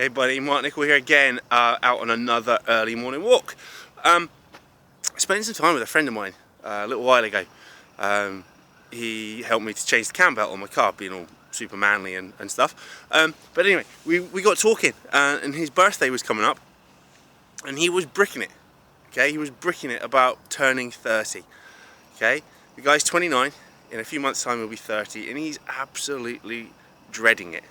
Hey buddy, Mark Nicol here again, out on another early morning walk. Spending some time with a friend of mine a little while ago. He helped me to change the cam belt on my car, being all super manly and stuff. But anyway, we got talking, and his birthday was coming up, and he was bricking it. Okay, he was bricking it about turning 30. Okay, the guy's 29. In a few months' time, he'll be 30, and he's absolutely dreading it.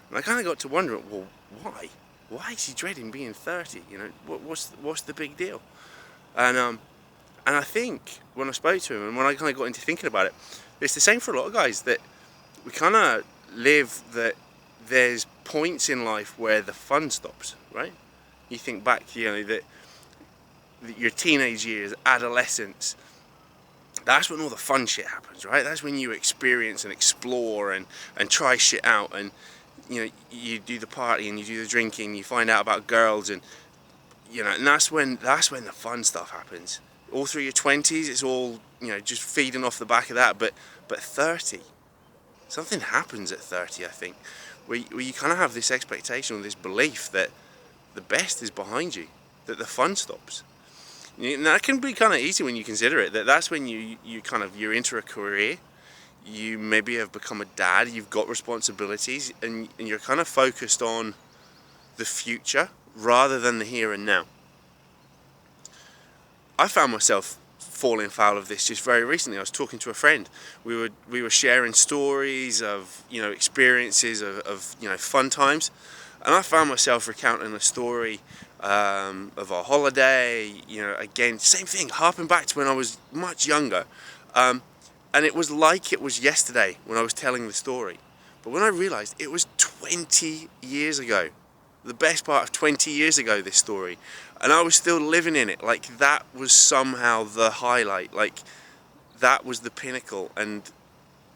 And I kind of got to wondering, well, why? Why is he dreading being 30? You know, what's the big deal? And I think when I spoke to him and when I kind of got into thinking about it, it's the same for a lot of guys, that we kind of live that there's points in life where the fun stops, right? You think back, you know, that your teenage years, adolescence, that's when all the fun shit happens, right? That's when you experience and explore and try shit out, and you know, you do the party and you do the drinking, you find out about girls, and you know, and that's when the fun stuff happens. All through your 20s, it's all, you know, just feeding off the back of that. But 30, something happens at 30, I think, where you kind of have this expectation or this belief that the best is behind you, that the fun stops. And that can be kind of easy when you consider it, that's when you're into a career, you maybe have become a dad, you've got responsibilities, and you're kind of focused on the future rather than the here and now. I found myself falling foul of this just very recently. I was talking to a friend. We were sharing stories of, you know, experiences of you know, fun times, and I found myself recounting a story of our holiday. You know, again, same thing, harping back to when I was much younger. And it was like it was yesterday when I was telling the story. But when I realised it was 20 years ago, the best part of 20 years ago, this story, and I was still living in it, like that was somehow the highlight, like that was the pinnacle, and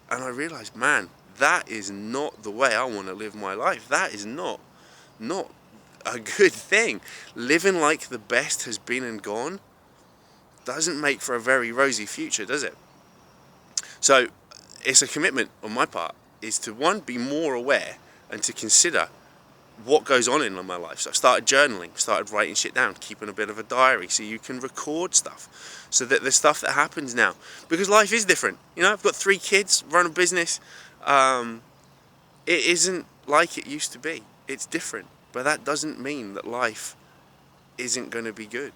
I realised, man, that is not the way I want to live my life. That is not a good thing. Living like the best has been and gone doesn't make for a very rosy future, does it? So it's a commitment on my part, is to, one, be more aware and to consider what goes on in my life. So I've started journaling, started writing shit down, keeping a bit of a diary so you can record stuff, so that the stuff that happens now, because life is different. You know, I've got 3 kids, run a business. It isn't like it used to be. It's different, but that doesn't mean that life isn't going to be good.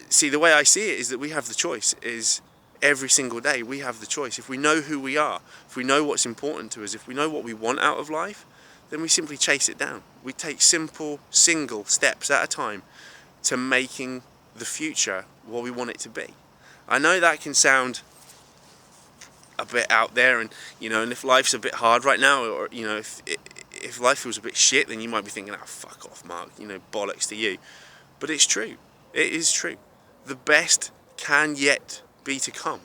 See, the way I see it is that we have the choice, is every single day we have the choice. If we know who we are, if we know what's important to us, if we know what we want out of life, then we simply chase it down. We take simple, single steps at a time to making the future what we want it to be. I know that can sound a bit out there, and you know, and if life's a bit hard right now, or you know, if life feels a bit shit, then you might be thinking, "Oh, fuck off, Mark, you know, bollocks to you." But it's true. It is true. The best can yet be to come,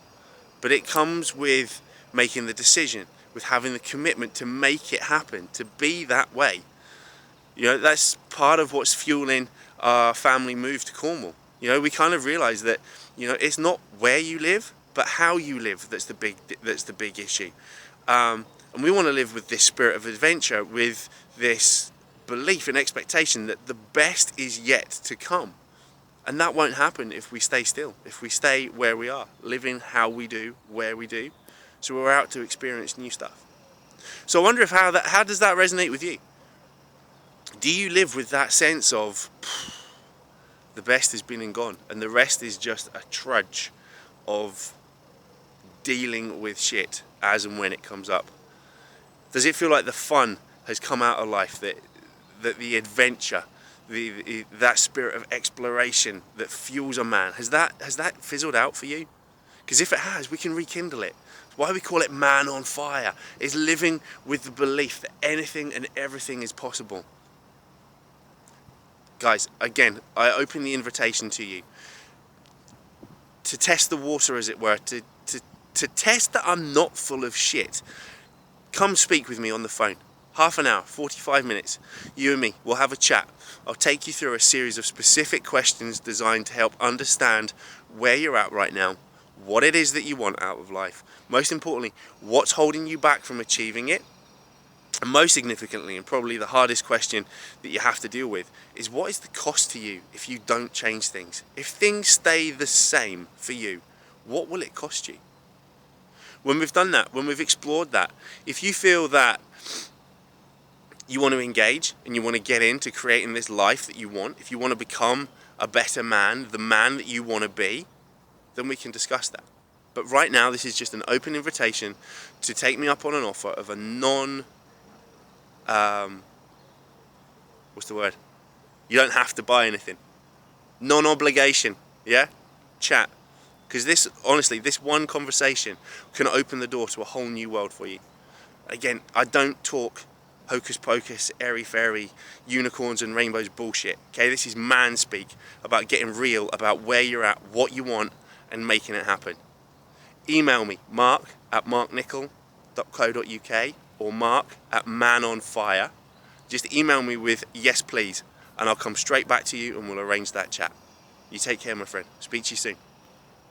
but it comes with making the decision, with having the commitment to make it happen, to be that way. You know, that's part of what's fueling our family move to Cornwall. You know, we kind of realize that, you know, it's not where you live, but how you live that's the big issue. And we want to live with this spirit of adventure, with this belief and expectation that the best is yet to come. And that won't happen if we stay still, if we stay where we are, living how we do, where we do. So we're out to experience new stuff. So I wonder if how does that resonate with you? Do you live with that sense of the best has been and gone, and the rest is just a trudge of dealing with shit as and when it comes up? Does it feel like the fun has come out of life, that the adventure, that spirit of exploration that fuels a man, has that fizzled out for you? Because if it has, we can rekindle it. Why we call it Man on Fire is living with the belief that anything and everything is possible. Guys, again, I open the invitation to you to test the water, as it were, to test that I'm not full of shit. Come speak with me on the phone. Half an hour, 45 minutes, you and me, we'll have a chat. I'll take you through a series of specific questions designed to help understand where you're at right now, what it is that you want out of life. Most importantly, what's holding you back from achieving it, And most significantly, and probably the hardest question that you have to deal with, is what is the cost to you if you don't change things? If things stay the same for you, what will it cost you? When we've done that, when we've explored that, if you feel that you want to engage and you want to get into creating this life that you want, if you want to become a better man, the man that you want to be, then we can discuss that. But right now, this is just an open invitation to take me up on an offer of a what's the word? You don't have to buy anything. Non-obligation, yeah? Chat. Because this, honestly, this one conversation can open the door to a whole new world for you. Again, I don't talk hocus pocus, airy fairy, unicorns and rainbows bullshit. Okay, this is man speak about getting real, about where you're at, what you want, and making it happen. Email me, mark@marknicol.co.uk or mark@manonfire. Just email me with yes please, and I'll come straight back to you and we'll arrange that chat. You take care, my friend. Speak to you soon.